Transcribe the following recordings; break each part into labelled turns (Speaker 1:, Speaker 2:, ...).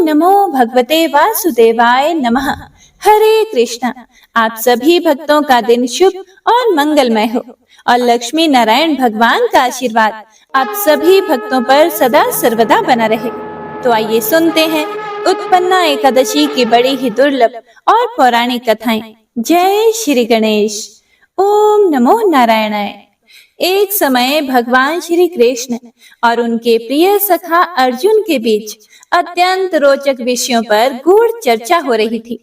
Speaker 1: नमो भगवते वासुदेवाय नमः। हरे कृष्णा। आप सभी भक्तों का दिन शुभ और मंगलमय हो और लक्ष्मी नारायण भगवान का आशीर्वाद आप सभी भक्तों पर सदा सर्वदा बना रहे। तो आइए सुनते हैं उत्पन्ना एकादशी की बड़ी ही दुर्लभ और पौराणिक कथाएं। जय श्री गणेश। ओम नमो नारायणाय। एक समय भगवान श्री कृष्ण और उनके प्रिय सखा अर्जुन के बीच अत्यंत रोचक विषयों पर गूढ़ चर्चा हो रही थी।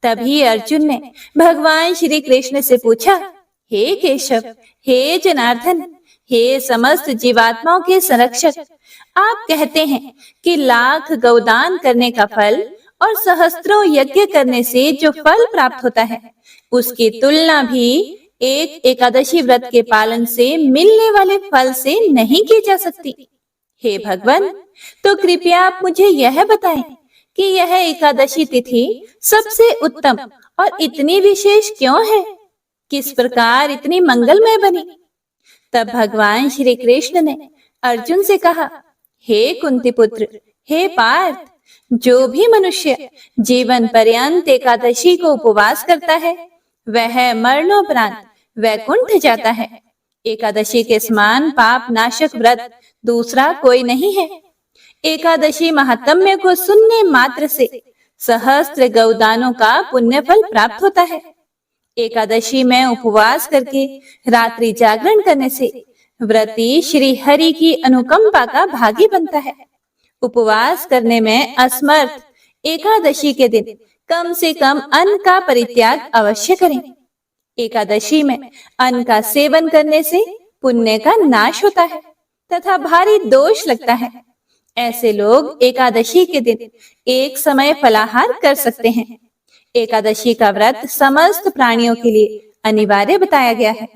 Speaker 1: तभी अर्जुन ने भगवान श्री कृष्ण से पूछा, हे केशव, हे जनार्दन, हे समस्त जीवात्माओं के संरक्षक, आप कहते हैं कि लाख गौदान करने का फल और सहस्त्रों यज्ञ करने से जो फल प्राप्त होता है, उसकी तुलना भी एक एकादशी व्रत के पालन से मिलने वाले फल से नहीं की जा सकती। हे भगवान, तो कृपया आप मुझे यह बताएं कि यह एकादशी तिथि सबसे उत्तम और इतनी विशेष क्यों है? किस प्रकार इतनी मंगलमय बनी? तब भगवान श्री कृष्ण ने अर्जुन से कहा, हे कुंती पुत्र, हे पार्थ, जो भी मनुष्य जीवन पर्यंत एकादशी को उपवास करता है, वह मरणोपरांत वैकुंठ जाता है। एकादशी के समान पाप नाशक व्रत दूसरा कोई नहीं है। एकादशी महात्म्य को सुनने मात्र से सहस्त्र गौदानों का पुण्य फल प्राप्त होता है। एकादशी में उपवास करके रात्रि जागरण करने से व्रती श्री हरि की अनुकंपा का भागी बनता है। उपवास करने में असमर्थ एकादशी के दिन कम से कम अन्न का परित्याग अवश्य करें। एकादशी में अन्न का सेवन करने से पुण्य का नाश होता है तथा भारी दोष लगता है। ऐसे लोग एकादशी के दिन एक समय फलाहार कर सकते हैं। एकादशी का व्रत समस्त प्राणियों के लिए अनिवार्य बताया गया है।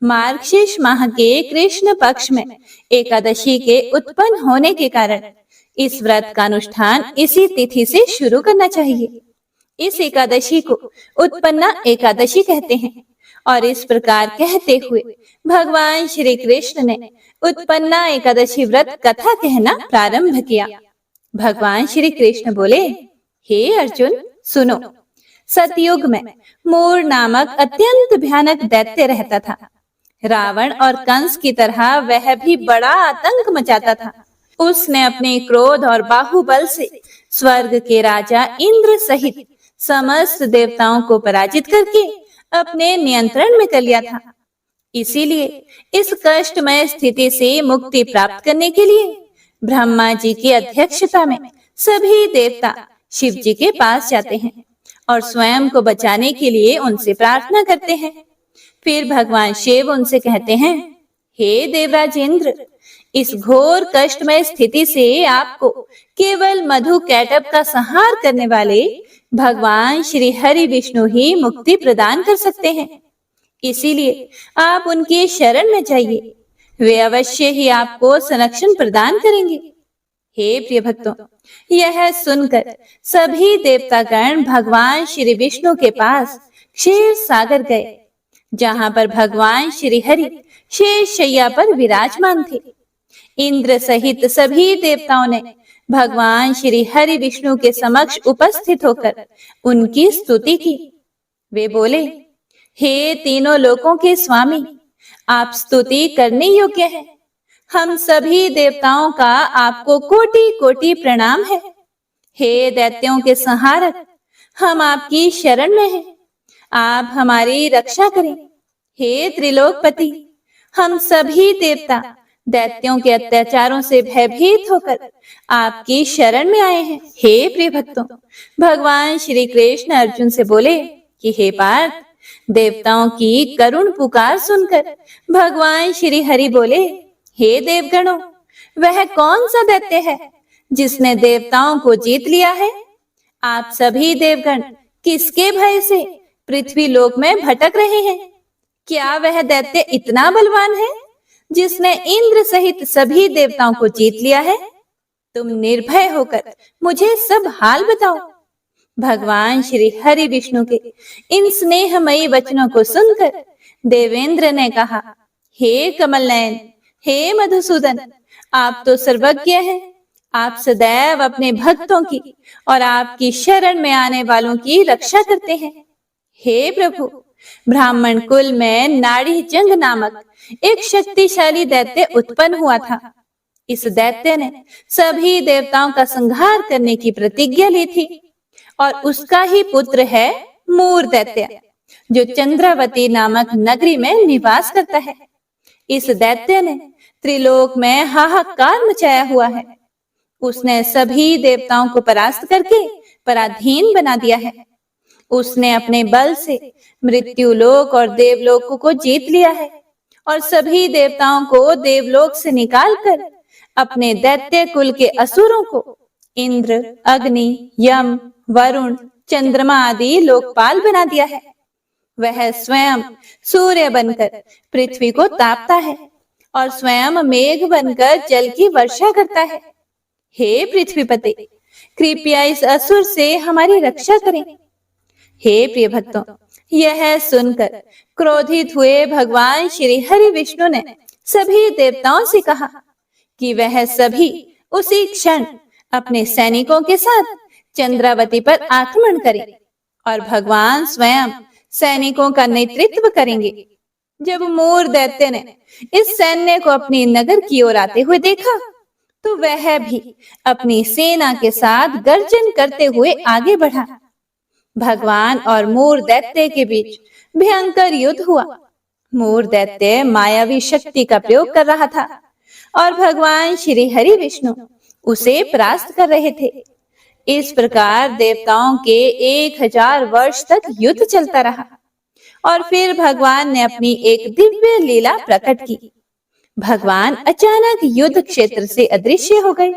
Speaker 1: मार्गशीर्ष माह के कृष्ण पक्ष में एकादशी के उत्पन्न होने के कारण इस व्रत का अनुष्ठान इसी तिथि से शुरू करना चाहिए। इस एकादशी को उत्पन्ना एकादशी कहते हैं और इस प्रकार कहते हुए भगवान श्री कृष्ण ने उत्पन्ना एकादशी व्रत कथा कहना प्रारंभ किया। भगवान श्री कृष्ण बोले, हे अर्जुन, सुनो। सतयुग में मूर नामक अत्यंत भयानक दैत्य रहता था। रावण और कंस की तरह वह भी बड़ा आतंक मचाता था। उसने अपने क्रोध और बाहुबल से स्वर्ग के राजा इंद्र सहित समस्त देवताओं को पराजित करके अपने नियंत्रण में कर लिया था। इसीलिए इस कष्टमय स्थिति से मुक्ति प्राप्त करने के लिए ब्रह्मा जी की अध्यक्षता में सभी देवता शिव जी के पास जाते हैं और स्वयं को बचाने के लिए उनसे प्रार्थना करते हैं। फिर भगवान शिव उनसे कहते हैं, हे देवराज इंद्र, इस घोर कष्टमय स्थिति से आपको केवल मधु कैटभ का संहार करने वाले भगवान श्री हरि विष्णु ही मुक्ति प्रदान कर सकते हैं। इसीलिए आप उनकी शरण में जाइए, वे अवश्य ही आपको संरक्षण प्रदान करेंगे। हे प्रिय भक्तों, यह सुनकर सभी देवतागण भगवान श्री विष्णु के पास क्षीर सागर गए, जहां पर भगवान श्री हरि शेष शैया पर विराजमान थे। इंद्र सहित सभी देवताओं ने भगवान श्री हरि विष्णु के समक्ष उपस्थित होकर उनकी स्तुति की। वे बोले, हे तीनों लोकों के स्वामी, आप स्तुति करने योग्य हैं। हम सभी देवताओं का आपको कोटि कोटि प्रणाम है। हे दैत्यों के संहारक, हम आपकी शरण में हैं, आप हमारी रक्षा करें। हे त्रिलोकपति, हम सभी देवता दैत्यों के अत्याचारों से भयभीत होकर आपकी शरण में आए हैं। हे प्रिय भक्तों, भगवान श्री कृष्ण अर्जुन से बोले कि हे पार्थ, देवताओं की करुण पुकार सुनकर भगवान श्री हरि बोले, हे देवगणों, वह कौन सा दैत्य है जिसने देवताओं को जीत लिया है? आप सभी देवगण किसके भय से पृथ्वी लोक में भटक रहे हैं? क्या वह दैत्य इतना बलवान है जिसने इंद्र सहित सभी देवताओं को जीत लिया है? तुम निर्भय होकर मुझे सब हाल बताओ। भगवान श्री हरि विष्णु के इन स्नेहमयी वचनों को सुनकर देवेंद्र ने कहा, हे कमल नयन, हे मधुसूदन, आप तो सर्वज्ञ हैं। आप सदैव अपने भक्तों की और आपकी शरण में आने वालों की रक्षा करते हैं। हे प्रभु, ब्राह्मण कुल में नाड़ी जंग नामक एक शक्तिशाली दैत्य उत्पन्न हुआ था। इस दैत्य ने सभी देवताओं का संहार करने की प्रतिज्ञा ली थी और उसका ही पुत्र है मूर दैत्य, जो चंद्रावती नामक नगरी में निवास करता है। इस दैत्य ने त्रिलोक में हाहाकार मचाया हुआ है। उसने सभी देवताओं को परास्त करके पराधीन बना दिया है। उसने अपने बल से मृत्युलोक और देवलोक को जीत लिया है और सभी देवताओं को देवलोक से निकालकर अपने दैत्य कुल के असुरों को इंद्र, अग्नि, यम, वरुण, चंद्रमा आदि लोकपाल बना दिया है। वह स्वयं सूर्य बनकर पृथ्वी को तापता है और स्वयं मेघ बनकर जल की वर्षा करता है। हे पृथ्वीपते, कृपया इस असुर से हमारी रक्षा करें। हे प्रिय भक्तों, यह सुनकर क्रोधित हुए भगवान श्री हरि विष्णु ने सभी देवताओं से कहा कि वह सभी उसी क्षण अपने सैनिकों के साथ चंद्रावती पर आक्रमण करें और भगवान स्वयं सैनिकों का नेतृत्व करेंगे। जब मूर दैत्य ने इस सैन्य को अपनी नगर की ओर आते हुए देखा, तो वह भी अपनी सेना के साथ गर्जन करते हुए आगे बढ़ा। भगवान और मूर दैत्य के बीच भयंकर युद्ध हुआ। मूर दैत्य मायावी शक्ति का प्रयोग कर रहा था और भगवान श्री हरि विष्णु उसे परास्त कर रहे थे। इस प्रकार देवताओं के 1000 वर्ष तक युद्ध चलता रहा और फिर भगवान ने अपनी एक दिव्य लीला प्रकट की। भगवान अचानक युद्ध क्षेत्र से अदृश्य हो गए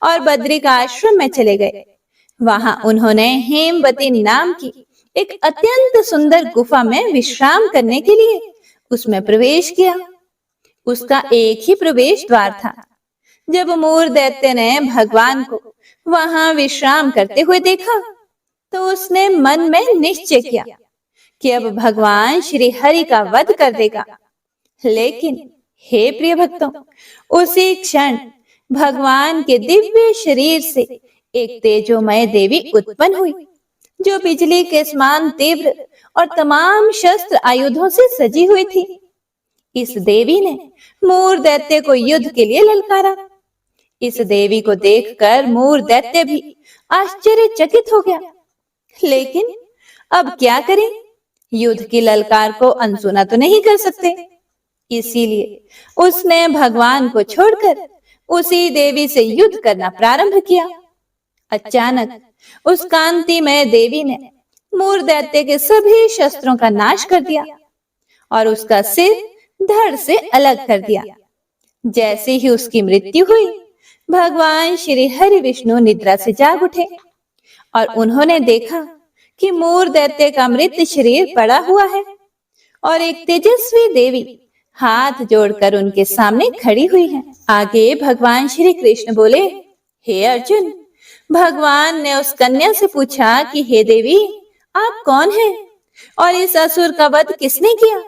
Speaker 1: और बद्रिका आश्रम में चले गए। वहां उन्होंने हेमवती नाम की एक अत्यंत सुंदर गुफा में विश्राम करने के लिए उसमें प्रवेश किया। उसका एक ही प्रवेश द्वार था। जब मूर दैत्य ने भगवान को वहां विश्राम करते हुए देखा, तो उसने मन में निश्चय किया कि अब भगवान श्री हरि का वध कर देगा। लेकिन हे प्रिय भक्तों, उसी क्षण भगवान के दिव्य शरीर से एक तेजोमय देवी उत्पन्न हुई, जो बिजली के समान तीव्र और तमाम शस्त्र आयुधों से सजी हुई थी। इस देवी ने मूर दैत्य को युद्ध के लिए ललकारा। इस देवी को देखकर मूर दैत्य भी आश्चर्यचकित हो गया। लेकिन अब क्या करें? युद्ध की ललकार को अनसुना तो नहीं कर सकते। इसीलिए उसने भगवान को छोड़कर उसी देवी से युद्ध करना प्रारंभ किया। अचानक उस कांतिमय देवी ने मूर दैत्य के सभी शस्त्रों का नाश कर दिया और उसका सिर धड़ से अलग कर दिया। जैसे ही उसकी मृत्यु हुई, भगवान श्री हरि विष्णु निद्रा से जाग उठे और उन्होंने देखा कि मूर दैत्य का मृत शरीर पड़ा हुआ है और एक तेजस्वी देवी हाथ जोड़कर उनके सामने खड़ी हुई है। आगे भगवान श्री कृष्ण बोले, हे अर्जुन, भगवान ने उस कन्या से पूछा कि हे देवी, आप कौन हैं और इस असुर का वध किसने किया?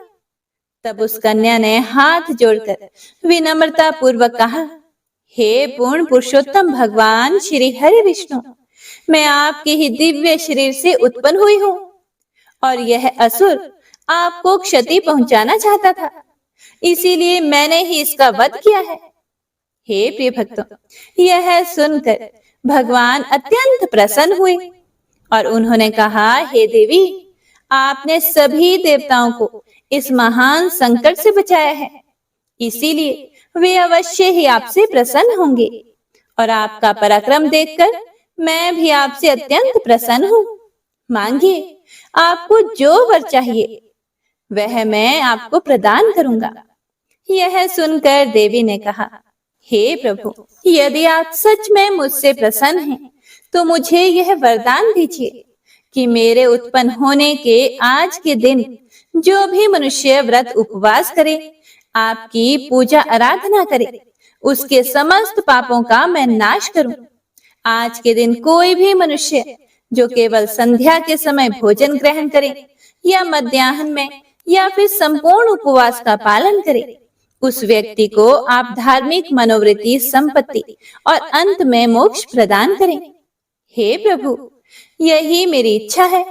Speaker 1: तब उस कन्या ने हाथ जोड़कर विनम्रता पूर्वक कहा, हे पूर्ण पुरुषोत्तम भगवान श्री हरि विष्णु, मैं आपके ही दिव्य शरीर से उत्पन्न हुई हूँ और यह असुर आपको क्षति पहुंचाना चाहता था, इसीलिए मैंने ही इसका वध किया है। हे प्रिय भक्तों, यह सुनकर भगवान अत्यंत प्रसन्न हुए और उन्होंने कहा, हे देवी, आपने सभी देवताओं को इस महान संकट से बचाया है, इसीलिए वे अवश्य ही आपसे प्रसन्न होंगे और आपका पराक्रम देखकर मैं भी आपसे अत्यंत प्रसन्न हूँ। मांगिए, आपको जो वर चाहिए वह मैं आपको प्रदान करूंगा। यह सुनकर देवी ने कहा, हे प्रभु, यदि आप सच में मुझसे प्रसन्न हैं, तो मुझे यह वरदान दीजिए कि मेरे उत्पन्न होने के आज के दिन जो भी मनुष्य व्रत उपवास करे, आपकी पूजा आराधना करे, उसके समस्त पापों का मैं नाश करूं। आज के दिन कोई भी मनुष्य जो केवल संध्या के समय भोजन ग्रहण करे या मध्याह्न में या फिर संपूर्ण उपवास का पालन करे, उस व्यक्ति को आप धार्मिक मनोवृत्ति, संपत्ति और अंत में मोक्ष प्रदान करें। हे प्रभु, यही मेरी इच्छा है।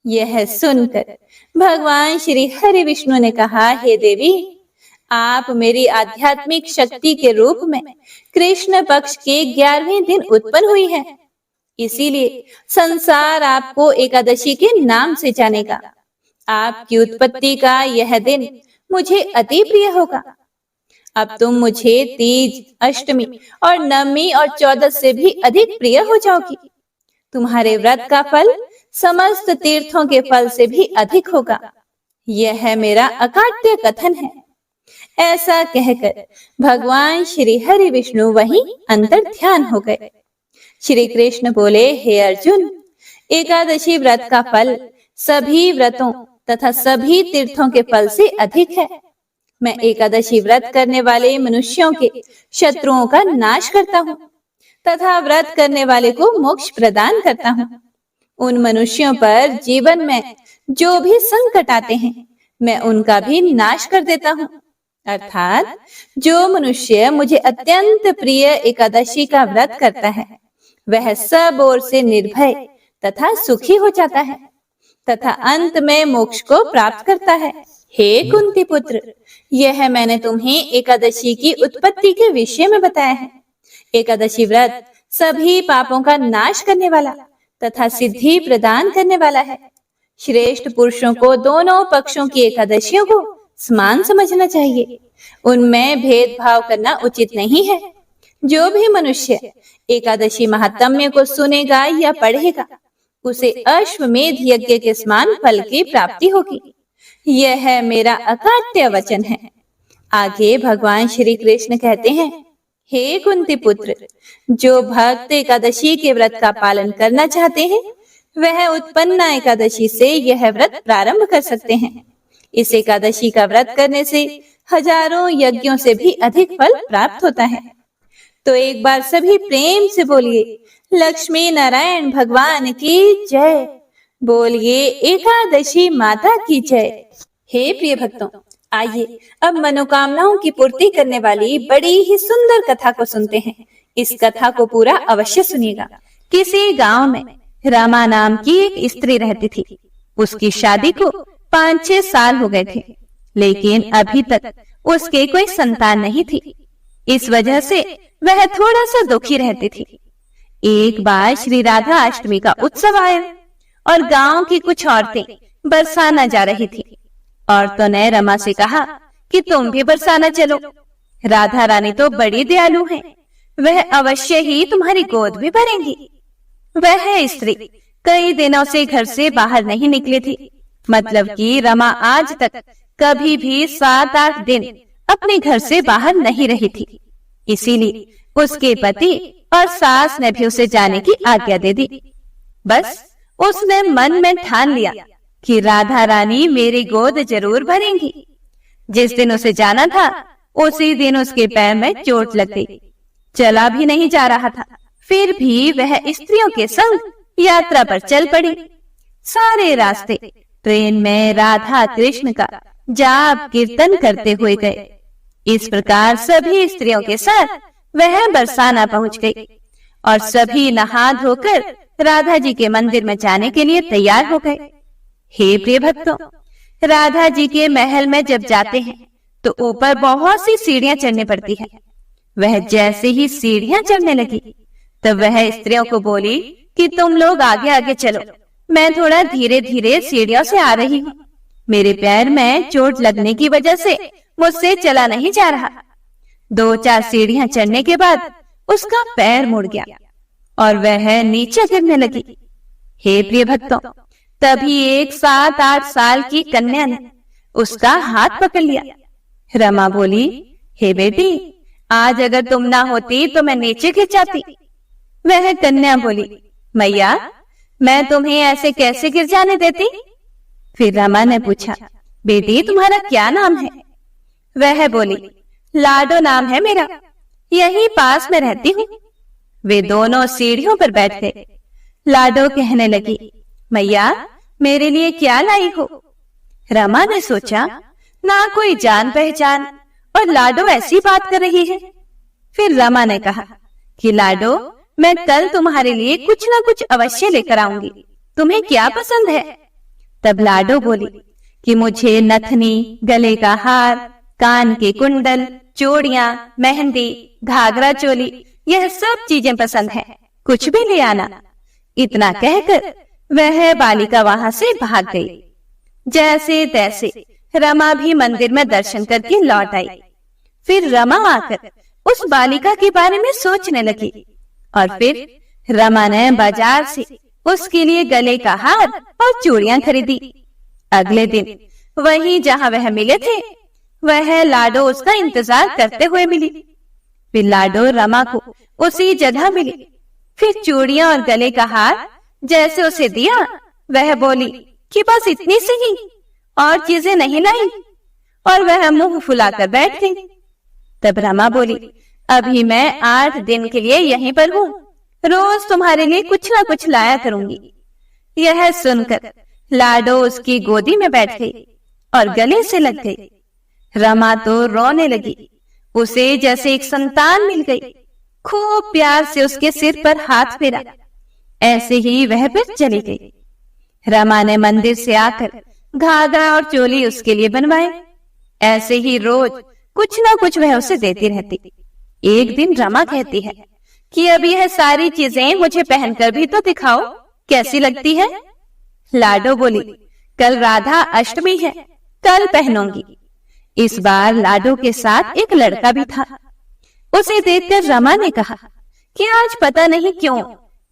Speaker 1: यह सुनकर भगवान श्री हरि विष्णु ने कहा, हे देवी, आप मेरी आध्यात्मिक शक्ति के रूप में कृष्ण पक्ष के 11वें दिन उत्पन्न हुई है। इसीलिए संसार आपको एकादशी के नाम से जानेगा। आपकी उत्पत्ति का यह दिन मुझे अति प्रिय होगा। अब तुम मुझे तीज, अष्टमी और नवमी और 14 से भी अधिक प्रिय हो जाओगी। तुम्हारे व्रत का फल समस्त तीर्थों के फल से भी अधिक होगा। यह मेरा अकाट्य कथन है। ऐसा कहकर भगवान श्री हरि विष्णु वहीं अंतर ध्यान हो गए। श्री कृष्ण बोले, हे अर्जुन, एकादशी व्रत का फल सभी व्रतों तथा सभी तीर्थों के फल से अधिक है। मैं एकादशी व्रत करने वाले मनुष्यों के शत्रुओं का नाश करता हूँ तथा व्रत करने वाले को मोक्ष प्रदान करता हूँ। उन मनुष्यों पर जीवन में जो भी संकट आते हैं, मैं उनका भी नाश कर देता हूँ। अर्थात जो मनुष्य मुझे अत्यंत प्रिय एकादशी का व्रत करता है, वह सब ओर से निर्भय तथा सुखी हो जाता है तथा अंत में मोक्ष को प्राप्त करता है। हे कुंती पुत्र, यह मैंने तुम्हें एकादशी की उत्पत्ति के विषय में बताया है। एकादशी व्रत सभी पापों का नाश करने वाला तथा सिद्धि प्रदान करने वाला है। श्रेष्ठ पुरुषों को दोनों पक्षों की एकादशियों को समान समझना चाहिए। उनमें भेदभाव करना उचित नहीं है। जो भी मनुष्य एकादशी महात्म्य को सुनेगा या पढ़ेगा, उसे अश्वमेध यज्ञ के समान फल की प्राप्ति होगी। यह मेरा अकाट्य वचन है। आगे भगवान श्री कृष्ण कहते हैं, हे कुंती पुत्र, जो भक्त एकादशी के व्रत का पालन करना चाहते हैं, वह उत्पन्ना एकादशी से यह व्रत प्रारंभ कर सकते हैं। इस एकादशी का व्रत करने से हजारों यज्ञों से भी अधिक फल प्राप्त होता है। तो एक बार सभी प्रेम से बोलिए, लक्ष्मी नारायण भगवान की जय। बोलिए, एकादशी माता की जय। हे प्रिय भक्तों, आइए अब मनोकामनाओं की पूर्ति करने वाली बड़ी ही सुंदर कथा को सुनते हैं। इस कथा को पूरा अवश्य सुनिएगा। किसी गांव में रमा नाम की एक स्त्री रहती थी। उसकी शादी को 5-6 साल हो गए थे, लेकिन अभी तक उसके कोई संतान नहीं थी। इस वजह से वह थोड़ा सा दुखी रहती थी। एक बार श्री राधा अष्टमी का उत्सव आया और गांव की कुछ औरतें बरसाना जा रही थी। औरतों ने रमा से कहा कि तुम भी बरसाना चलो। राधा रानी तो बड़ी दयालु हैं, वह अवश्य ही तुम्हारी गोद भी भरेंगी। वह स्त्री कई दिनों से घर से बाहर नहीं निकली थी। मतलब कि रमा आज तक कभी भी 7-8 दिन अपने घर से बाहर नहीं रही थी। इसीलिए उसके पति और सास ने भी उसे जाने की आज्ञा दे दी। बस उसने मन में ठान लिया कि राधा रानी मेरी गोद जरूर भरेंगी। जिस दिन उसे जाना था, उसी दिन उसके पैर में चोट लग गई। चला भी नहीं जा रहा था, फिर भी वह स्त्रियों के संग यात्रा पर चल पड़ी। सारे रास्ते ट्रेन में राधा कृष्ण का जाप कीर्तन करते हुए गए। इस प्रकार सभी स्त्रियों के साथ वह बरसाना पहुंच गई और सभी नहा धोकर राधा जी के मंदिर में जाने के लिए तैयार हो गए। हे प्रिय भक्तों, राधा जी के महल में जब जाते हैं तो ऊपर बहुत सी सीढ़ियां चढ़नी पड़ती है। वह जैसे ही सीढ़ियां चढ़ने लगी, तब वह स्त्रियों को बोली कि तुम लोग आगे आगे चलो, मैं थोड़ा धीरे धीरे सीढ़ियों से आ रही हूँ। मेरे पैर में चोट लगने की वजह से मुझसे चला नहीं जा रहा। 2-4 सीढ़ियां चढ़ने के बाद उसका पैर मुड़ गया और वह नीचे गिरने लगी। हे प्रिय भक्तों, तभी एक 7-8 साल की कन्या ने उसका हाथ पकड़ लिया। रमा बोली, हे बेटी, आज अगर तुम ना होती तो मैं नीचे गिर जाती। वह कन्या बोली, मैया, मैं तुम्हें ऐसे कैसे गिर जाने देती? फिर रमा ने पूछा, बेटी तुम्हारा क्या नाम है? वह बोली, लाडो नाम है मेरा, यहीं पास में रहती हूँ। वे दोनों सीढ़ियों पर बैठ गए। लाडो कहने लगी, मैया, मेरे लिए क्या लाई हो? रमा ने सोचा, ना कोई जान पहचान और लाडो ऐसी बात कर रही है। फिर रमा ने कहा कि लाडो, मैं कल तुम्हारे लिए कुछ ना कुछ अवश्य लेकर आऊंगी, तुम्हें क्या पसंद है? तब लाडो बोली कि मुझे नथनी, गले का हार, कान के कुंडल, चूड़ियां, मेहंदी, घाघरा चोली, यह सब चीजें पसंद है, कुछ भी ले आना। इतना कहकर वह बालिका वहां से भाग गई। जैसे तैसे रमा भी मंदिर में दर्शन करके लौट आई। फिर रमा आकर उस बालिका के बारे में सोचने लगी और फिर रमा ने बाजार से उसके लिए गले का हार और चूड़ियां खरीदी। अगले दिन वहीं जहां वह मिले थे, वह लाडो उसका इंतजार करते हुए मिली। फिर लाडो रमा को उसी जगह मिली। फिर चूड़ियां और गले का हार जैसे उसे दिया, वह बोली कि बस इतनी सी ही, और चीजें नहीं लाई, और वह मुंह फुलाकर बैठ गई। तब रमा बोली, अभी मैं 8 दिन के लिए यहीं पर हूँ, रोज तुम्हारे लिए कुछ ना कुछ लाया करूंगी। यह सुनकर लाडो उसकी गोदी में बैठ गई और गले से लग गई। रमा तो रोने लगी, उसे जैसे एक संतान मिल गई। खूब प्यार से उसके सिर पर हाथ फेरा। ऐसे ही वह फिर चली गई। रमा ने मंदिर से आकर घाघरा और चोली उसके लिए बनवाए। ऐसे ही रोज कुछ ना कुछ वह उसे देती रहती। एक दिन रमा कहती है कि अब यह सारी चीजें मुझे पहनकर भी तो दिखाओ, कैसी लगती है? लाडो बोली, कल राधा अष्टमी है, कल पहनूंगी। इस बार लाडो के साथ एक लड़का भी था। उसे देखकर रमा ने कहा कि आज पता नहीं क्यों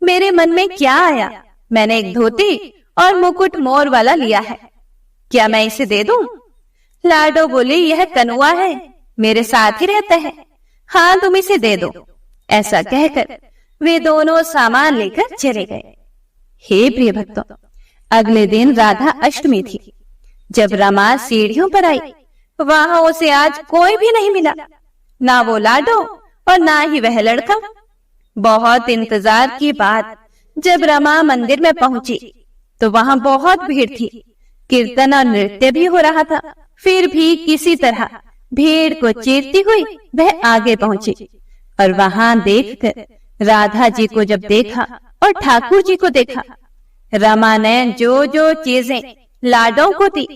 Speaker 1: मेरे मन में क्या आया, मैंने एक धोती और मुकुट मोर वाला लिया है, क्या मैं इसे दे दूं? लाडो बोली, यह कनुआ है, मेरे साथ ही रहता है, हाँ तुम इसे दे दो। ऐसा कहकर वे दोनों सामान लेकर चले गए। हे प्रिय भक्तों, अगले दिन राधा अष्टमी थी। जब रमा सीढ़ियों पर आई, वहां उसे आज कोई भी नहीं मिला, ना वो लाडो और ना ही वह लड़का। बहुत इंतजार के बाद जब रमा मंदिर में पहुंची तो वहां बहुत भीड़ थी। कीर्तन और नृत्य भी हो रहा था। फिर भी किसी तरह भीड़ को चीरती हुई वह आगे पहुंची और वहां देखकर राधा जी को जब देखा और ठाकुर जी को देखा, रमा ने जो जो चीजें लाडो को दी,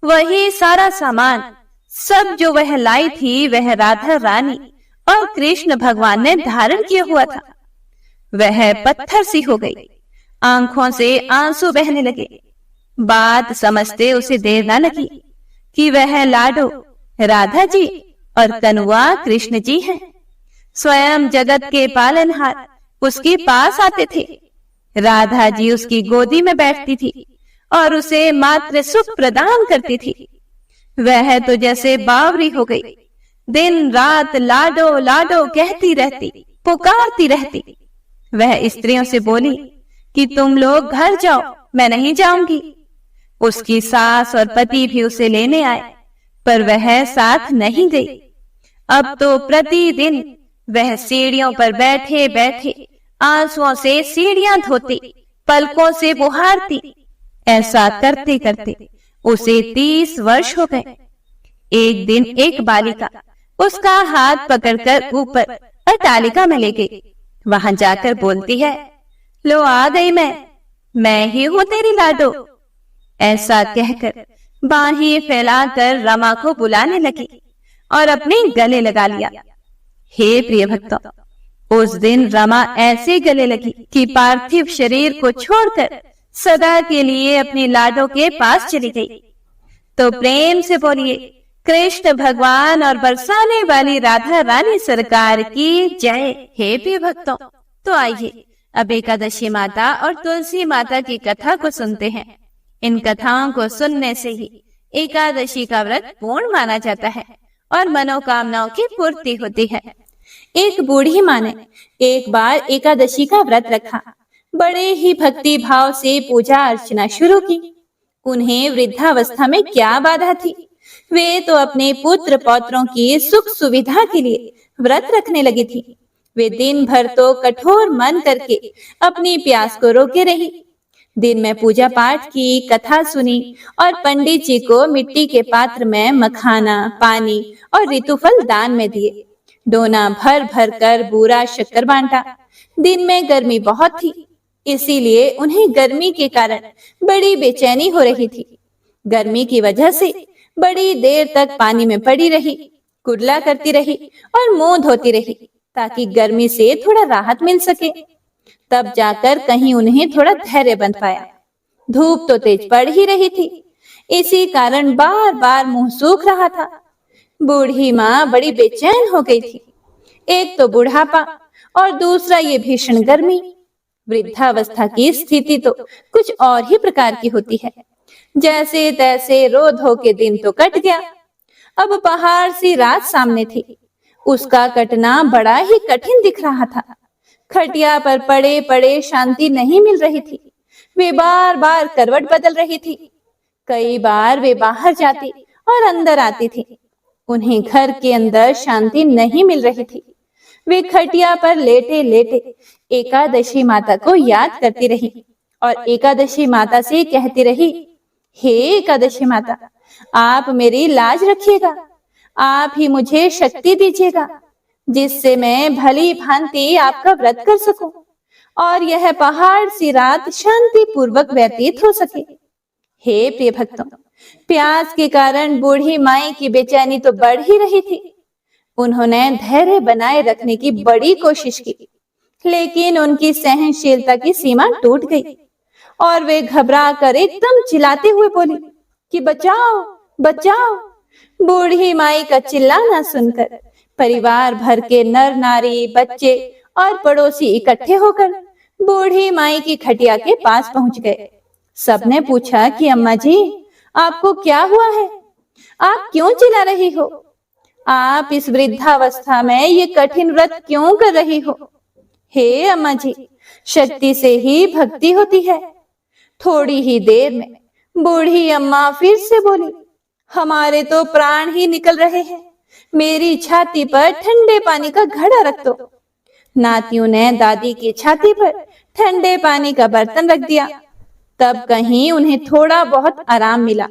Speaker 1: वही सारा सामान सब जो वह लाई थी, वह राधा रानी और कृष्ण भगवान ने धारण किया हुआ था। वह पत्थर सी हो गई, आंखों से आंसू बहने लगे। बात समझते उसे देर न लगी कि वह लाडो राधा जी और कनुआ कृष्ण जी हैं। स्वयं जगत के पालनहार उसके पास आते थे। राधा जी उसकी गोदी में बैठती थी और उसे मात्र सुख प्रदान करती थी। वह तो जैसे बावरी हो गई, दिन रात लाडो लाडो कहती रहती, पुकारती रहती। वह स्त्रियों से बोली कि तुम लोग घर जाओ, मैं नहीं जाऊंगी। उसकी सास और पति भी उसे लेने आए, पर वह साथ नहीं गई। अब तो प्रतिदिन वह सीढ़ियों पर बैठे बैठे आंसुओं से सीढ़ियां धोती, पलकों से बुहारती। ऐसा करते करते उसे 30 वर्ष हो गए। एक दिन एक बालिका उसका हाथ पकड़कर ऊपर अट्टालिका में ले गई। वहां जाकर बोलती है, लो आ गई मैं ही हूं तेरी लाडो। ऐसा कहकर बाहें फैलाकर रमा को बुलाने लगी और अपने गले लगा लिया। हे प्रिय भक्तों, उस दिन रमा ऐसे गले लगी कि पार्थिव शरीर को छोड़कर सदा के लिए अपनी लाडो के पास चली गई। तो प्रेम से बोलिए, कृष्ण भगवान और बरसाने वाली राधा रानी सरकार की जय। हे प्रिय भक्तों, तो आइए अब एकादशी माता और तुलसी माता की कथा को सुनते हैं। इन कथाओं को सुनने से ही एकादशी का व्रत पूर्ण माना जाता है और मनोकामनाओं की पूर्ति होती है। एक बूढ़ी माँ ने एक बार एकादशी का व्रत रखा। बड़े ही भक्ति भाव से पूजा अर्चना शुरू की। उन्हें वृद्धावस्था में क्या बाधा थी, वे तो अपने पुत्र पौत्रों की सुख सुविधा के लिए व्रत रखने लगी थी। वे दिन भर तो कठोर मन करके अपनी प्यास को रोके रही। दिन में पूजा पाठ की, कथा सुनी और पंडित जी को मिट्टी के पात्र में मखाना, पानी और ऋतुफल दान में दिए। डोना भर भर कर बूरा शक्कर बांटा। दिन में गर्मी बहुत थी, इसीलिए उन्हें गर्मी के कारण बड़ी बेचैनी हो रही थी। गर्मी की वजह से बड़ी देर तक पानी में पड़ी रही, कुर्ला करती रही और मुंह धोती रही ताकि गर्मी से थोड़ा राहत मिल सके। तब जाकर कहीं उन्हें थोड़ा धैर्य बंध पाया। धूप तो तेज पड़ ही रही थी, इसी कारण बार बार मुंह सूख रहा था। बूढ़ी माँ बड़ी बेचैन हो गई थी। एक तो बुढ़ापा और दूसरा ये भीषण गर्मी। वृद्धावस्था की स्थिति तो कुछ और ही प्रकार की होती है। जैसे तैसे रो धो के दिन तो कट गया। अब पहाड़ सी रात सामने थी, उसका कटना बड़ा ही कठिन दिख रहा था। खटिया पर पड़े पड़े शांति नहीं मिल रही थी। वे बार बार करवट बदल रही थी। कई बार वे बाहर जाती और अंदर आती थी। उन्हें घर के अंदर शांति नहीं मिल रही थी। वे खटिया पर लेटे लेटे एकादशी माता को याद करती रही और एकादशी माता से कहती रही, हे एकादशी माता, आप मेरी लाज रखिएगा। आप ही मुझे शक्ति दीजिएगा जिससे मैं भली भांति आपका व्रत कर सकूं और यह पहाड़ सी रात शांति पूर्वक व्यतीत हो सके। हे प्रिय भक्तों, प्यास के कारण बूढ़ी माई की बेचैनी तो बढ़ ही रही थी। उन्होंने धैर्य बनाए रखने की बड़ी कोशिश की, लेकिन उनकी सहनशीलता की सीमा टूट गई और वे घबरा कर एकदम चिल्लाते हुए बोली कि बचाओ बचाओ। बूढ़ी माई का चिल्लाना सुनकर परिवार भर के नर नारी, बच्चे और पड़ोसी इकट्ठे होकर बूढ़ी माई की खटिया के पास पहुंच गए। सबने पूछा कि अम्मा जी, आपको क्या हुआ है? आप क्यों चिल्ला रही हो? आप इस वृद्धावस्था में ये कठिन व्रत क्यों कर रही हो? हे अम्मा जी, शक्ति से ही भक्ति होती है। थोड़ी ही देर में बूढ़ी अम्मा फिर से बोली, हमारे तो प्राण ही निकल रहे हैं। मेरी छाती पर ठंडे पानी का घड़ा रख दो। नातियों ने दादी की छाती पर ठंडे पानी का बर्तन रख दिया। तब कहीं उन्हें थोड़ा बहुत आराम मिला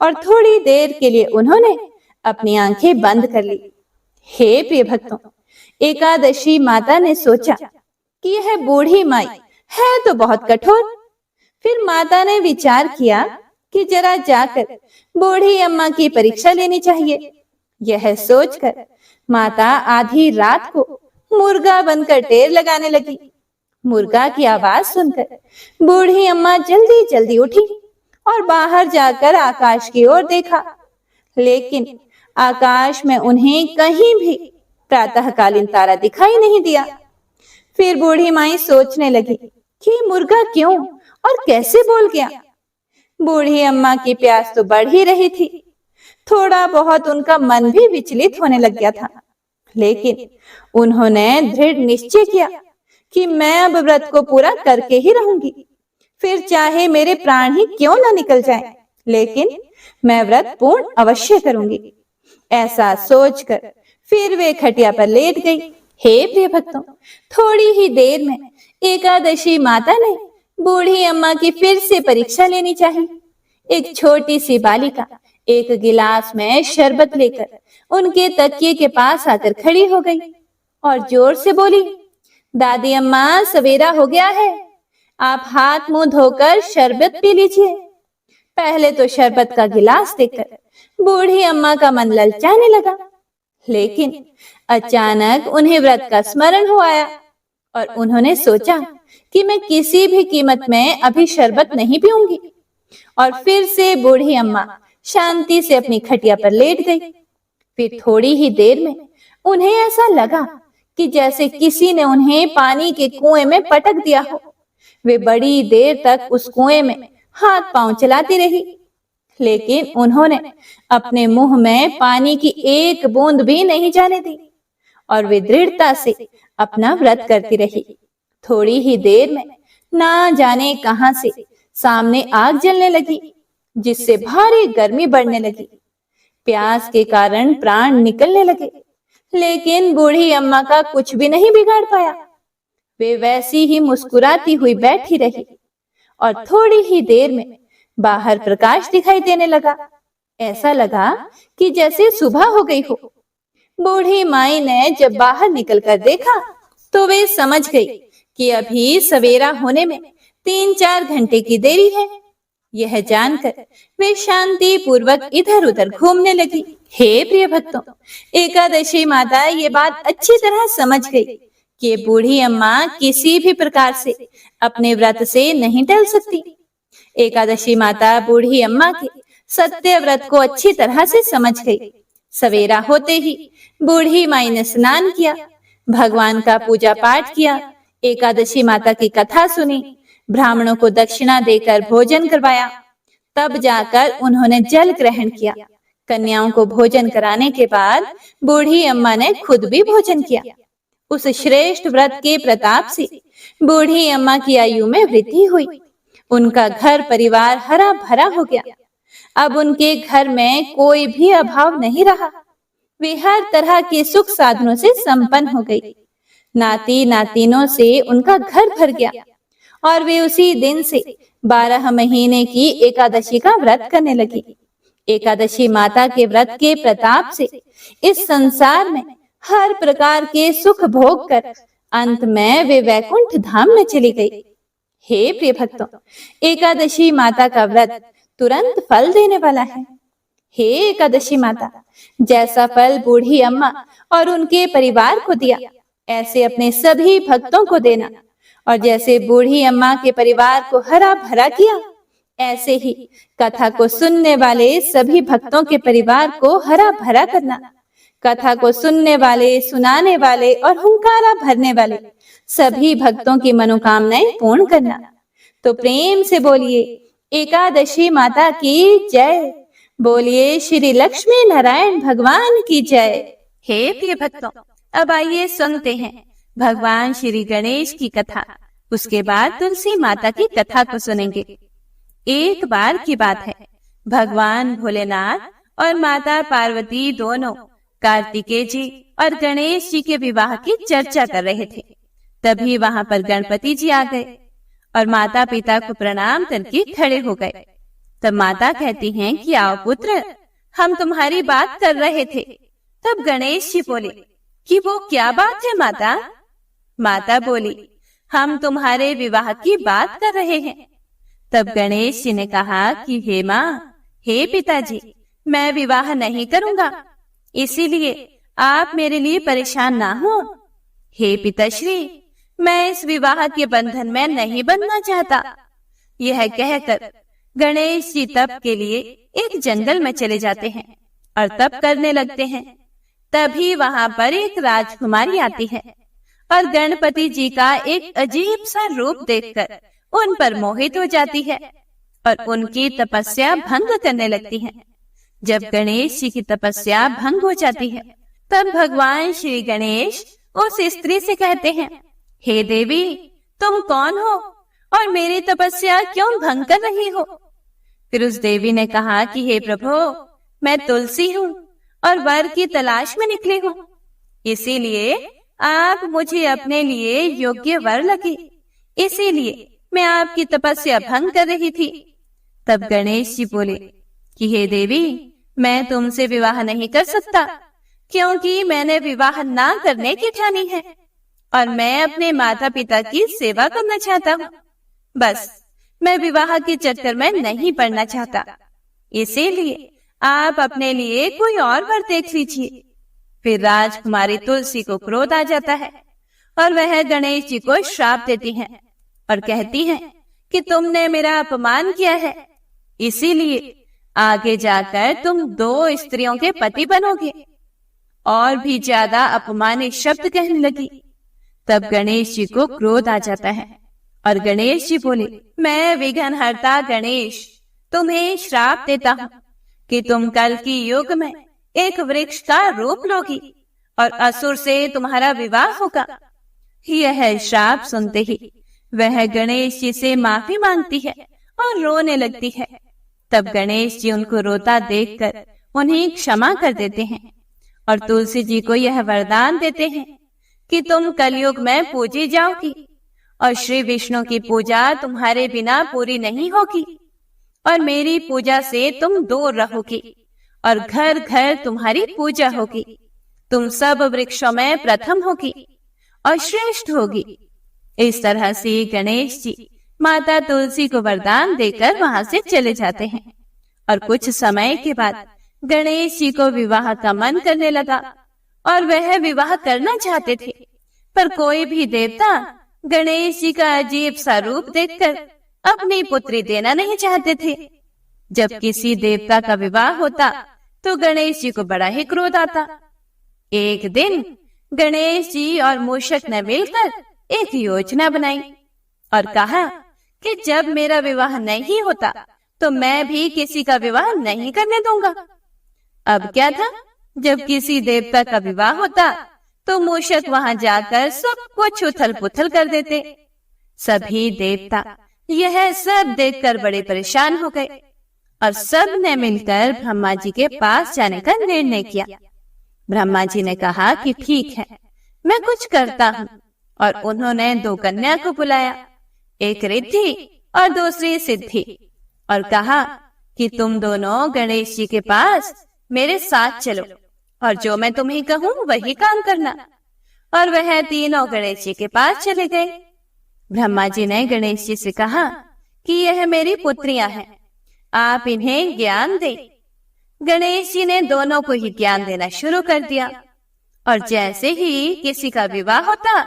Speaker 1: और थोड़ी देर के लिए उन्होंने अपनी आंखें बंद कर ली। हे प्रिय भक्तों, एकादशी माता ने सोचा कि यह बूढ़ी माई है तो बहुत कठोर। फिर माता ने विचार किया कि जरा जाकर बूढ़ी अम्मा की परीक्षा लेनी चाहिए। यह सोचकर माता आधी रात को मुर्गा बनकर टेर लगाने लगी। मुर्गा की आवाज सुनकर बूढ़ी अम्मा जल्दी जल्दी उठी और बाहर जाकर आकाश की ओर देखा, लेकिन आकाश में उन्हें कहीं भी प्रातःकालीन तारा दिखाई नहीं दिया। फिर बूढ़ी माई सोचने लगी कि मुर्गा क्यों और कैसे बोल गया। बूढ़ी अम्मा की प्यास तो बढ़ ही रही थी। थोड़ा बहुत उनका मन भी विचलित होने लग गया था, लेकिन उन्होंने दृढ़ निश्चय किया कि मैं अब व्रत को पूरा करके ही रहूंगी। फिर चाहे मेरे प्राण ही क्यों न निकल जाएं, लेकिन मैं व्रत पूर्ण अवश्य करूंगी। ऐसा सोचकर फिर वे खटिया पर लेट गई। हे प्रिय भक्तों, थोड़ी ही देर में एकादशी माता ने बूढ़ी अम्मा की फिर से परीक्षा लेनी चाहिए। एक छोटी सी बालिका एक गिलास में शरबत लेकर उनके तकिए के पास आकर खड़ी हो गई और जोर से बोली, दादी अम्मा, सवेरा हो गया है, आप हाथ मुंह धोकर शरबत पी लीजिए। पहले तो शरबत का गिलास देखकर बूढ़ी अम्मा का मन ललचाने लगा, लेकिन अचानक उन्हें व्रत का स्मरण हो आया और उन्होंने सोचा कि मैं किसी भी कीमत में अभी शरबत नहीं पीऊंगी। और फिर से बूढ़ी अम्मा शांति से अपनी खटिया पर लेट गई। फिर थोड़ी ही देर में उन्हें ऐसा लगा कि जैसे किसी ने उन्हें पानी के कुएं में पटक दिया हो। वे बड़ी देर तक उस कुएं में हाथ पांव चलाती रही, लेकिन उन्होंने अपने मुंह में पानी की एक बूंद भी नहीं जाने दी और वे दृढ़ता से अपना व्रत करती रही। थोड़ी ही देर में ना जाने कहां से सामने आग जलने लगी, जिससे भारी गर्मी बढ़ने लगी। प्यास के कारण प्राण निकलने लगे, लेकिन बूढ़ी अम्मा का कुछ भी नहीं बिगाड़ पाया। वे वैसी ही मुस्कुराती हुई बैठी रही और थोड़ी ही देर में बाहर प्रकाश दिखाई देने लगा। ऐसा लगा कि जैसे सुबह हो गई हो। बूढ़ी माई ने जब बाहर निकलकर देखा तो वे समझ गई कि अभी सवेरा होने में 3-4 घंटे की देरी है। यह जानकर वे शांति पूर्वक इधर उधर घूमने लगी। हे प्रिय भक्तों, एकादशी माता ये बात अच्छी तरह समझ गई कि बूढ़ी अम्मा किसी भी प्रकार से अपने व्रत से नहीं टल सकती। एकादशी माता बूढ़ी अम्मा के सत्य व्रत को अच्छी तरह से समझ गई। सवेरा होते ही बूढ़ी माई ने स्नान किया, भगवान का पूजा पाठ किया, एकादशी माता की कथा सुनी, ब्राह्मणों को दक्षिणा देकर भोजन करवाया। तब जाकर उन्होंने जल ग्रहण किया। कन्याओं को भोजन कराने के बाद बूढ़ी अम्मा ने खुद भी भोजन किया। उस श्रेष्ठ व्रत के प्रताप से बूढ़ी अम्मा की आयु में वृद्धि हुई। उनका घर परिवार हरा भरा हो गया। अब उनके घर में कोई भी अभाव नहीं रहा। वे हर तरह के सुख साधनों से संपन्न हो गई। नाती नातिनों से उनका घर भर गया और वे उसी दिन से 12 महीने की एकादशी का व्रत करने लगी। एकादशी माता के व्रत के प्रताप से इस संसार में हर प्रकार के सुख भोग कर अंत में वे वैकुंठ धाम में चली गई। हे प्रिय भक्तों, एकादशी माता का व्रत तुरंत फल देने वाला है। हे एकादशी माता, जैसा फल बूढ़ी अम्मा और उनके परिवार को दिया, ऐसे अपने सभी भक्तों को देना। और जैसे बूढ़ी अम्मा के परिवार को हरा भरा किया, ऐसे ही कथा को सुनने वाले सभी भक्तों के परिवार को हरा भरा करना। कथा को सुनने वाले, सुनाने वाले और हुंकारा भरने वाले सभी भक्तों की मनोकामनाएं पूर्ण करना। तो प्रेम से बोलिए एकादशी माता की जय। बोलिए श्री लक्ष्मी नारायण भगवान की जय। हे प्रिय भक्तों, अब आइए सुनते हैं भगवान श्री गणेश की कथा। उसके बाद तुलसी माता की कथा को सुनेंगे। एक बार की बात है, भगवान भोलेनाथ और माता पार्वती दोनों कार्तिकेय जी और गणेश जी के विवाह की चर्चा कर रहे थे। तभी वहां पर गणपति जी आ गए और माता पिता को प्रणाम करके खड़े हो गए। तब माता कहती हैं कि आओ पुत्र, हम तुम्हारी बात कर रहे थे। तब गणेश जी बोले कि वो क्या बात है माता? माता बोली, हम तुम्हारे विवाह की बात कर रहे हैं। तब गणेश जी ने कहा कि हे माँ, हे पिताजी, मैं विवाह नहीं करूंगा, इसीलिए आप मेरे लिए परेशान ना हो। हे पिताश्री, मैं इस विवाह के बंधन में नहीं बंधना चाहता। यह कहकर गणेश जी तप के लिए एक जंगल में चले जाते हैं और तप करने लगते हैं। तभी वहां पर एक राजकुमारी आती है और गणपति जी का एक अजीब सा रूप देखकर उन पर मोहित हो जाती है और उनकी तपस्या भंग करने लगती है। जब गणेश जी की तपस्या भंग हो जाती है, तब भगवान श्री गणेश उस स्त्री से कहते हैं, हे देवी, तुम कौन हो और मेरी तपस्या क्यों भंग कर रही हो? फिर उस देवी ने कहा कि हे प्रभु, मैं तुलसी हूँ और वर की तलाश में निकली हूँ, इसीलिए आप मुझे अपने लिए योग्य वर लगे, इसीलिए मैं आपकी तपस्या भंग कर रही थी। तब गणेश जी बोले कि हे देवी, मैं तुमसे विवाह नहीं कर सकता, क्योंकि मैंने विवाह ना करने की ठानी है और मैं अपने माता पिता की सेवा करना चाहता हूँ। बस मैं विवाह के चक्कर में नहीं पड़ना चाहता, इसीलिए आप अपने लिए कोई और वर देख लीजिए। फिर राजकुमारी तुलसी को क्रोध आ जाता है और वह गणेश जी को श्राप देती हैं और कहती हैं कि तुमने मेरा अपमान किया है, इसीलिए आगे जाकर तुम 2 स्त्रियों के पति बनोगे। और भी ज्यादा अपमानित शब्द कहने लगी। तब गणेश जी को क्रोध आ जाता है और गणेश जी बोले, मैं विघ्नहर्ता गणेश तुम्हें श्राप देता हूँ कि तुम कल की युग में एक वृक्ष का रूप लोगी और असुर से तुम्हारा विवाह होगा। यह श्राप सुनते ही वह गणेश जी से माफी मांगती है और रोने लगती है। तब गणेश जी उनको रोता देखकर उन्हें क्षमा कर देते हैं और तुलसी जी को यह वरदान देते हैं कि तुम कलयुग में पूजी जाओगी और श्री विष्णु की पूजा तुम्हारे बिना पूरी नहीं होगी, और मेरी पूजा से तुम दूर रहोगी, और घर घर तुम्हारी पूजा होगी। तुम सब वृक्षों में प्रथम होगी और श्रेष्ठ होगी। इस तरह से गणेश जी माता तुलसी को वरदान देकर वहां से चले जाते हैं। और कुछ समय के बाद गणेश जी को विवाह का मन करने लगा, और वह विवाह करना चाहते थे, पर कोई भी देवता गणेश जी का अजीब सा रूप देखकर अपनी पुत्री देना नहीं चाहते थे। जब किसी देवता का विवाह होता तो गणेश जी को बड़ा ही क्रोध आता। एक दिन गणेश जी और मूषक ने मिलकर एक योजना बनाई और कहा कि जब मेरा विवाह नहीं होता तो मैं भी किसी का विवाह नहीं करने दूंगा। अब क्या था, जब किसी देवता का विवाह होता तो मूषक वहां जाकर सब कुछ उथल पुथल कर देते। सभी देवता यह सब देखकर बड़े परेशान हो गए और सब ने मिलकर ब्रह्मा जी के पास जाने का निर्णय किया। ब्रह्मा जी ने कहा कि ठीक है, मैं कुछ करता हूँ। और उन्होंने दो कन्या को बुलाया, एक रिद्धि और दूसरी सिद्धि, और कहा कि तुम दोनों गणेश जी के पास मेरे साथ चलो और जो मैं तुम्हें कहूँ वही काम करना। और वह तीनों गणेश जी के पास चले गए। ब्रह्मा जी ने गणेश जी से कहा कि यह मेरी पुत्रियां हैं, आप इन्हें ज्ञान दें। गणेश जी ने दोनों को ही ज्ञान देना शुरू कर दिया। और जैसे ही किसी का विवाह होता,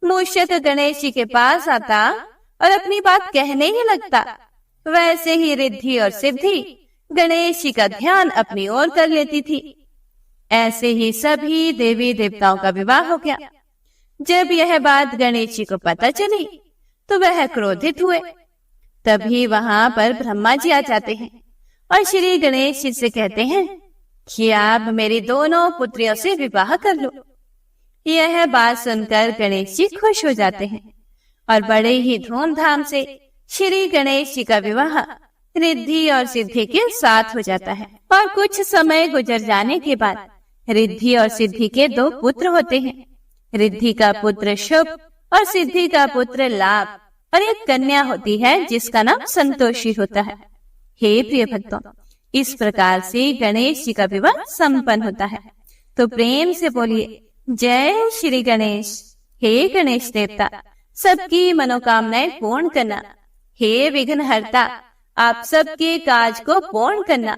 Speaker 1: मूषक गणेश जी के पास आता और अपनी बात कहने ही लगता। वैसे ही रिद्धि और सिद्धि गणेश जी का ध्यान अपनी ओर कर लेती थी। ऐसे ही सभी देवी देवताओं का विवाह हो गया। जब यह बात गणेश जी को पता चली तो वह क्रोधित हुए। तभी वहां पर ब्रह्मा जी आ जाते हैं और श्री गणेश जी से कहते हैं कि आप मेरी दोनों पुत्रियों से विवाह कर लो। यह बात सुनकर गणेश जी खुश हो जाते हैं और बड़े ही धूमधाम से श्री गणेश जी का विवाह रिद्धि और सिद्धि के साथ हो जाता है। और कुछ समय गुजर जाने के बाद रिद्धि और सिद्धि के दो पुत्र होते हैं। रिद्धि का पुत्र शुभ और सिद्धि का पुत्र लाभ, और एक कन्या होती है जिसका नाम संतोषी होता है। हे प्रिय भक्तों, इस प्रकार से गणेश जी का विवाह संपन्न होता है। तो प्रेम से बोलिए जय श्री गणेश। हे गणेश देवता, सबकी मनोकामनाएं पूर्ण करना। हे विघ्नहर्ता, आप सबके काज को पूर्ण करना।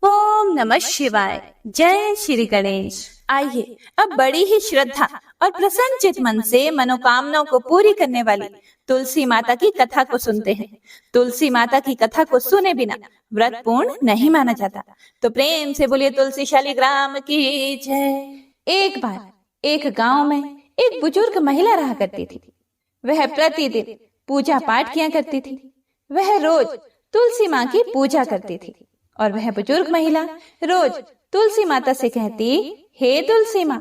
Speaker 1: ओम नमः शिवाय। जय श्री गणेश। आइए अब बड़ी ही श्रद्धा और प्रसन्नचित मन से मनोकामनाओं को पूरी करने वाली तुलसी माता की कथा को सुनते हैं। तुलसी माता की कथा को सुने बिना व्रत पूर्ण नहीं माना जाता। तो प्रेम से बोलिए तुलसी शालिग्राम की जय। एक बार एक गांव में एक बुजुर्ग महिला रहा करती थी। वह प्रतिदिन पूजा पाठ किया करती थी। वह रोज तुलसी माँ की पूजा करती थी। और वह बुजुर्ग महिला रोज तुलसी माता से कहती, हे तुलसी माँ,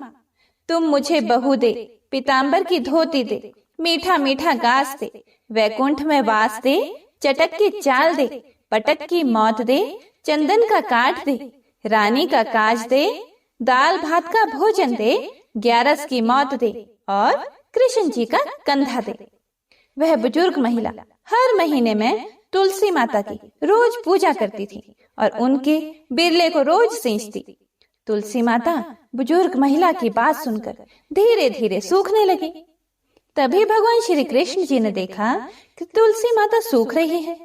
Speaker 1: तुम मुझे बहू दे, पीताम्बर की धोती दे, मीठा मीठा घास दे, वैकुंठ में वास दे, चटक की चाल दे, पटक की मौत दे, चंदन का काट दे, रानी का काज दे, दाल भात का भोजन दे, 11 की मौत दे, और कृष्ण जी का कंधा दे। वह बुजुर्ग महिला हर महीने में तुलसी माता की रोज पूजा करती थी और उनके बिरले को रोज सींचती। तुलसी माता बुजुर्ग महिला की बात सुनकर धीरे धीरे सूखने लगी। तभी भगवान श्री कृष्ण जी ने देखा कि तुलसी माता सूख रही है।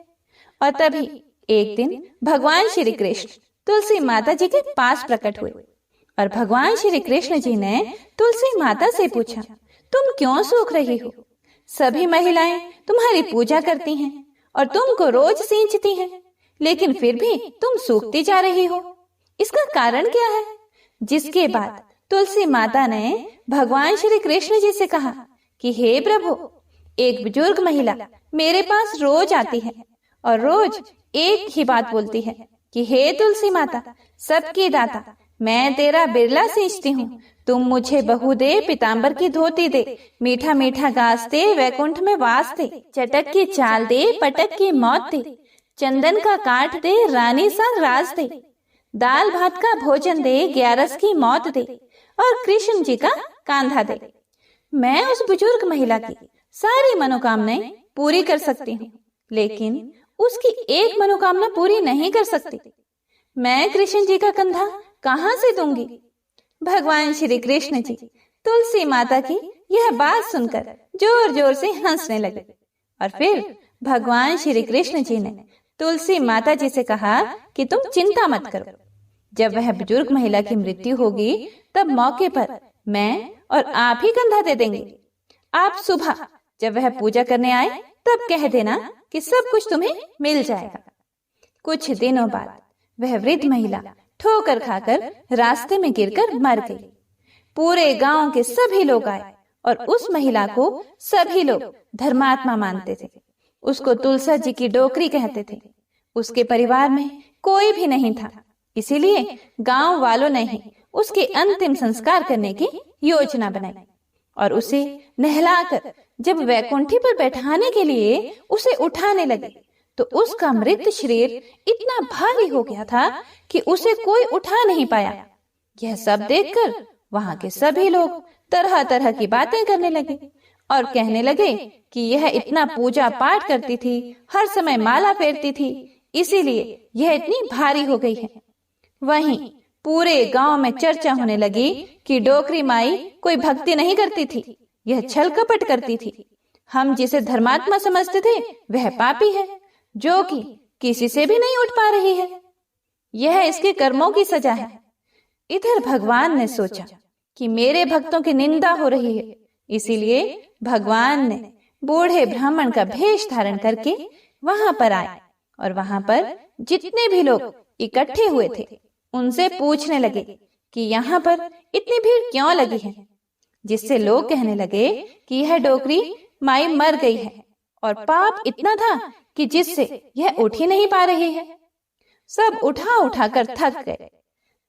Speaker 1: और तभी एक दिन भगवान श्री कृष्ण तुलसी माता जी के पास प्रकट हुए और भगवान श्री कृष्ण जी ने तुलसी माता से पूछा, तुम क्यों सूख रही हो? सभी महिलाएं तुम्हारी पूजा करती हैं और तुमको रोज सींचती हैं, लेकिन फिर भी तुम सूखती जा रही हो। इसका कारण क्या है? जिसके बाद तुलसी माता ने भगवान श्री कृष्ण जी से कहा कि हे प्रभु, एक बुजुर्ग महिला मेरे पास रोज आती है और रोज एक ही बात बोलती है कि हे तुलसी माता, सबकी दाता, मैं तेरा बिरला सींचती हूँ, तुम मुझे बहू दे, पीताम्बर की धोती दे, मीठा मीठा घास दे, वैकुंठ में वास दे, चटक की चाल दे, पटक की मौत दे, चंदन का काट दे, रानी सा राज दे, दाल भात का भोजन दे, 11 की मौत दे, और कृष्ण जी का कांधा दे। मैं उस बुजुर्ग महिला की सारी मनोकामनाएं पूरी कर सकती हूँ, लेकिन उसकी एक मनोकामना पूरी नहीं कर सकती। मैं कृष्ण जी का कंधा कहाँ से दूंगी? भगवान श्री कृष्ण जी तुलसी माता की यह बात सुनकर जोर जोर से हंसने लगे और फिर भगवान श्री कृष्ण जी ने तुलसी माता जी से कहा कि तुम चिंता मत करो। जब वह बुजुर्ग महिला की मृत्यु होगी तब मौके पर मैं और आप ही कंधा दे देंगे। आप सुबह जब वह पूजा करने आए तब कह देना कि सब कुछ तुम्हें मिल जाएगा। कुछ दिनों बाद वह वृद्ध महिला ठोकर खाकर रास्ते में गिरकर मर गई। पूरे गांव के सभी लोग आए और उस महिला को सभी लोग धर्मात्मा मानते थे। उसको तुलसा जी की डोकरी कहते थे। उसके परिवार में कोई भी नहीं था, इसीलिए गांव वालों ने ही उसके अंतिम संस्कार करने की योजना बनाई और उसे नहलाकर जब वैकुंठी पर बैठाने के लिए उसे उठाने लगे तो उसका मृत शरीर इतना भारी हो गया था कि उसे कोई उठा नहीं पाया। यह सब देखकर वहां के सभी लोग तरह तरह की बातें करने लगे और कहने लगे कि यह इतना पूजा पाठ करती थी, हर समय माला फेरती थी, इसीलिए यह इतनी भारी हो गई है। वहीं पूरे गांव में चर्चा होने लगी कि डोकरी माई कोई भक्ति नहीं करती थी, यह छल कपट करती थी। हम जिसे धर्मात्मा समझते थे वह पापी है, जो कि किसी से भी नहीं उठ पा रही है। यह इसके कर्मों की सजा है। इधर भगवान ने सोचा कि मेरे भक्तों की निंदा हो रही है, इसीलिए भगवान ने बूढ़े ब्राह्मण का भेष धारण करके वहां पर आए और वहां पर जितने भी लोग इकट्ठे हुए थे उनसे पूछने लगे कि यहाँ पर इतनी भीड़ क्यों लगी है, जिससे लोग कहने लगे कि यह डोकरी माई मर गई है और पाप इतना था कि जिससे यह उठ ही नहीं पा रही है। सब उठा उठा कर थक गए।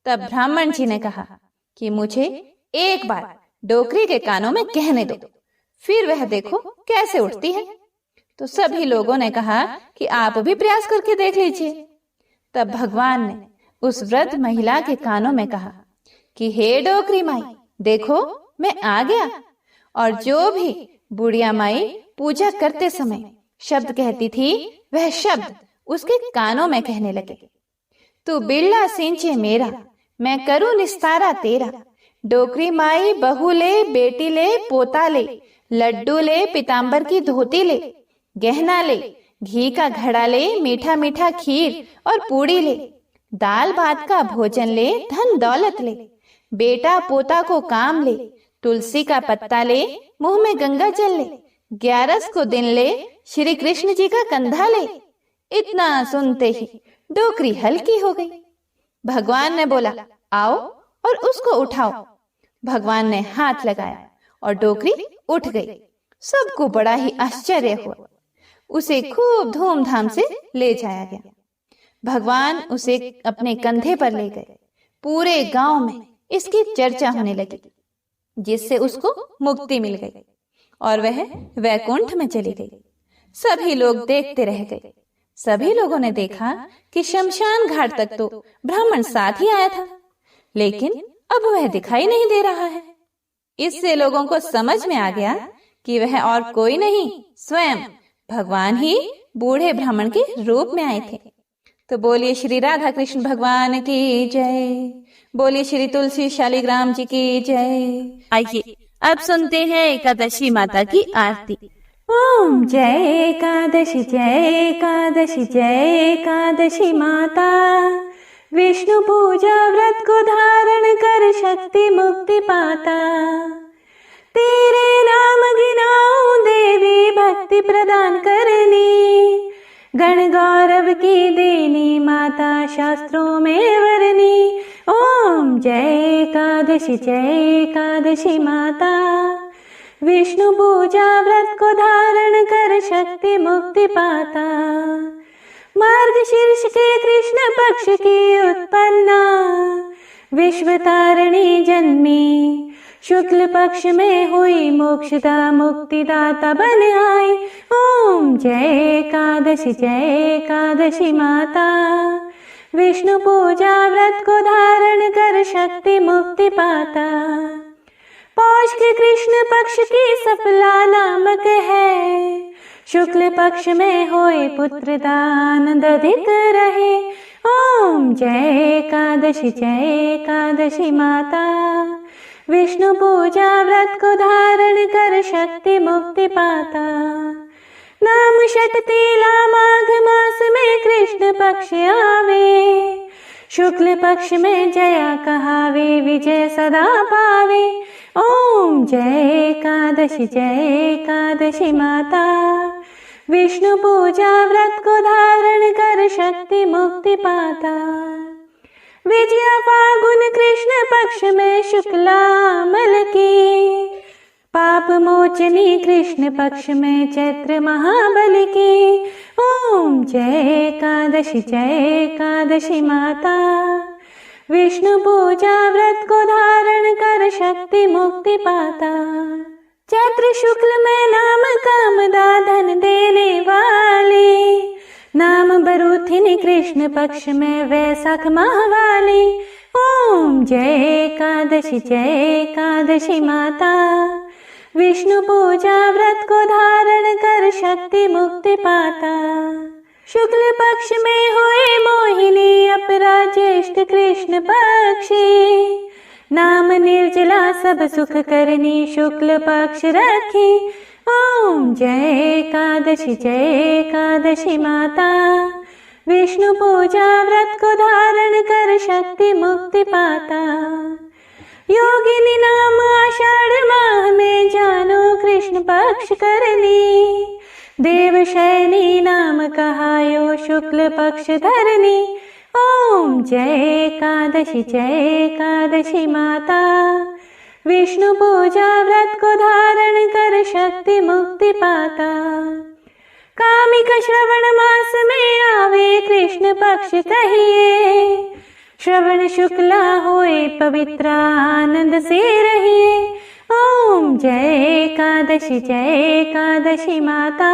Speaker 1: तब ब्राह्मण जी ने कहा कि मुझे एक बार डोकरी के कानों में कहने दो, फिर वह देखो कैसे उठती है। तो सभी लोगों ने कहा कि आप भी प्रयास करके देख लीजिए। तब भगवान ने उस वृद्ध महिला के कानों में कहा कि हे डोकरी माई, देखो मैं आ गया। और जो भी बुढ़िया माई पूजा करते समय शब्द कहती थी वह शब्द उसके कानों में कहने लगे, तू बिरला सिंचे मेरा, मैं करूं निस्तारा तेरा। डोकरी माई बहू ले, बेटी ले, पोता ले, लड्डू ले, पीताम्बर की धोती ले, गहना ले, घी का घड़ा ले, मीठा मीठा खीर और पूड़ी ले, दाल भात का भोजन ले, धन दौलत ले, बेटा पोता को काम ले, तुलसी का पत्ता ले, मुंह में गंगा जल ले, 11 को दिन ले, श्री कृष्ण जी का कंधा ले। इतना सुनते ही डोकरी हल्की हो गई। भगवान ने बोला, आओ और उसको उठाओ। भगवान ने हाथ लगाया और डोकरी उठ गई। सबको बड़ा ही आश्चर्य हुआ। उसे खूब धूमधाम से ले जाया गया। भगवान उसे अपने कंधे पर ले गए। पूरे गांव में इसकी चर्चा होने लगी, जिससे उसको मुक्ति मिल गई और वह वैकुंठ में चली गई। सभी लोग देखते रह गए। सभी लोगों ने देखा कि शमशान घाट तक तो ब्राह्मण साथ ही आया था, लेकिन अब वह दिखाई नहीं दे रहा है। इससे लोगों को समझ में आ गया कि वह और कोई नहीं, स्वयं भगवान ही बूढ़े ब्राह्मण के रूप में आए थे। तो बोलिए श्री राधा कृष्ण भगवान की जय, बोलिए श्री तुलसी शालिग्राम जी की जय। आइए अब सुनते हैं एकादशी माता की आरती। ओम जय एकादशी, जय एकादशी, जय एकादशी माता। विष्णु पूजा व्रत को धारण कर शक्ति मुक्ति पाता। तेरे नाम गिनाऊं देवी, भक्ति प्रदान करनी। गण गौरव की देनी माता, शास्त्रों में वरनी। ओम जय एकादशी, जय एकादशी माता। विष्णु पूजा व्रत को धारण कर शक्ति मुक्ति पाता। मार्गशीर्ष के कृष्ण पक्ष की उत्पन्ना, विश्व तारिणी जन्मी। शुक्ल पक्ष में हुई मोक्षदा, मुक्तिदाता बन आई। ओम जय एकादशी, जय एकादशी माता। विष्णु पूजा व्रत को धारण कर शक्ति मुक्ति पाता। पौष के कृष्ण पक्ष की सफला नामक है। शुक्ल पक्ष में होए पुत्र दान अधिक रहे। ओम जय एकादशी माता। विष्णु पूजा व्रत को धारण कर शक्ति मुक्ति पाता। नाम षटतिला माघ मास में कृष्ण पक्ष आवे। शुक्ल पक्ष में जया कहावे, विजय सदा पावे। ओम जय एकादशी माता। विष्णु पूजा व्रत को धारण कर शक्ति मुक्ति पाता। विजया फागुन कृष्ण पक्ष में शुक्लामल की। पाप मोचनी कृष्ण पक्ष में चैत्र महाबल की। ओम जय एकादशी माता। विष्णु पूजा व्रत को धारण कर शक्ति मुक्ति पाता। चैत्र शुक्ल में नाम कामदा धन देने वाली। नाम बरूथिनी कृष्ण पक्ष में वैशाख माह वाली। ओम जय एकादशी माता। विष्णु पूजा व्रत को धारण कर शक्ति मुक्ति पाता। शुक्ल पक्ष में हुए मोहिनी अपरा ज्येष्ठ कृष्ण पक्षी। नाम निर्जला सब सुख करनी शुक्ल पक्ष रखी। ओम जय एकादशी माता। विष्णु पूजा व्रत को धारण कर शक्ति मुक्ति पाता। योगिनी नाम आषाढ़ माह में जानो कृष्ण पक्ष करनी। देवशयनी नाम कहायो शुक्ल पक्ष धरनी। ओम जय एकादशी माता। विष्णु पूजा व्रत को धारण कर शक्ति मुक्ति पाता। कामिक श्रवण मास में आवे कृष्ण पक्ष कहिए। श्रवण शुक्ला होए पवित्र आनंद से रहिए। ओम जय एकादशी माता।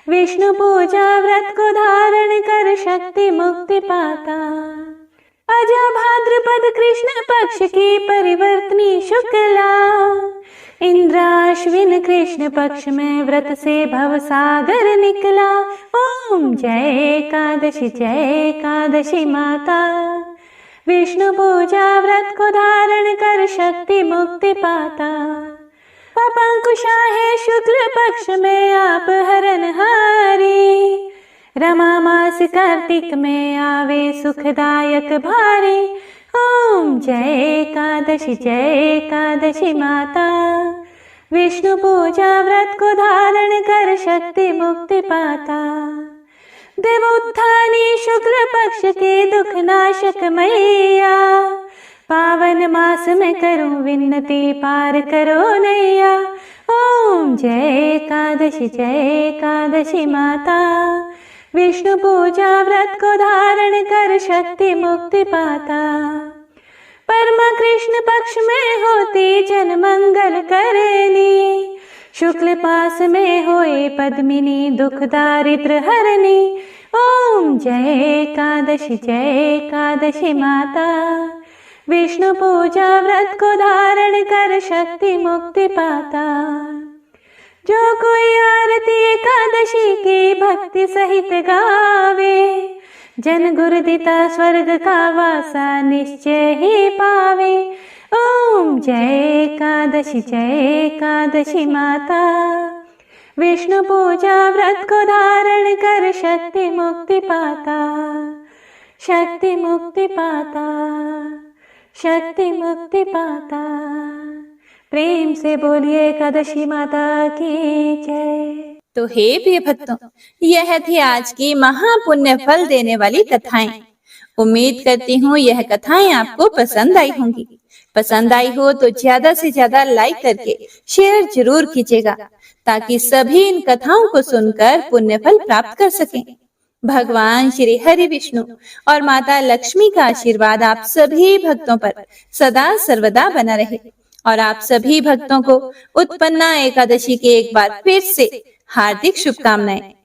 Speaker 1: विष्णु पूजा व्रत को धारण कर शक्ति मुक्ति पाता। अजा भाद्रपद कृष्ण पक्ष की परिवर्तनी शुक्ला। इंद्राश्विन कृष्ण पक्ष में व्रत से भव सागर निकला। ओम जय एकादशी माता। विष्णु पूजा व्रत को धारण कर शक्ति मुक्ति पाता। पपंकुशा है शुक्ल पक्ष में आप हरनहारी। रमा मास कार्तिक में आवे सुखदायक भारी। ओम जय एकादशी माता। विष्णु पूजा व्रत को धारण कर शक्ति मुक्ति पाता। देवोत्थानी शुक्ल पक्ष के दुख नाशक मैया। पावन मास में करूं विन्नति पार करो नैया। ओम जय एकादशी माता। विष्णु पूजा व्रत को धारण कर शक्ति मुक्ति पाता। परमा कृष्ण पक्ष में होती जन मंगल करनी। शुक्ल पास में होए पद्मिनी दुख दारिद्र हरनी। ओम जय एकादशी माता। विष्णु पूजा व्रत को धारण कर शक्ति मुक्ति पाता। जो कोई आरती एकादशी की भक्ति सहित गावे। जन गुरुदिता स्वर्ग का वासा निश्चय ही पावे। ओम जय एकादशी माता। विष्णु पूजा व्रत को धारण कर शक्ति मुक्ति पाता। शक्ति मुक्ति पाता। शक्ति मुक्ति पाता। प्रेम से बोलिए एकादशी माता की जय।
Speaker 2: तो हे प्रिय भक्तों, यह थी आज की महापुण्य फल देने वाली कथाएं। उम्मीद करती हूँ यह कथाएं आपको पसंद आई होंगी। पसंद आई हो तो ज्यादा से ज्यादा लाइक करके शेयर जरूर कीजिएगा, ताकि सभी इन कथाओं को सुनकर पुण्य फल प्राप्त कर सकें। भगवान श्री हरि विष्णु और माता लक्ष्मी का आशीर्वाद आप सभी भक्तों पर सदा सर्वदा बना रहे और आप सभी भक्तों को उत्पन्ना एकादशी के एक बार फिर से हार्दिक शुभकामनाएं।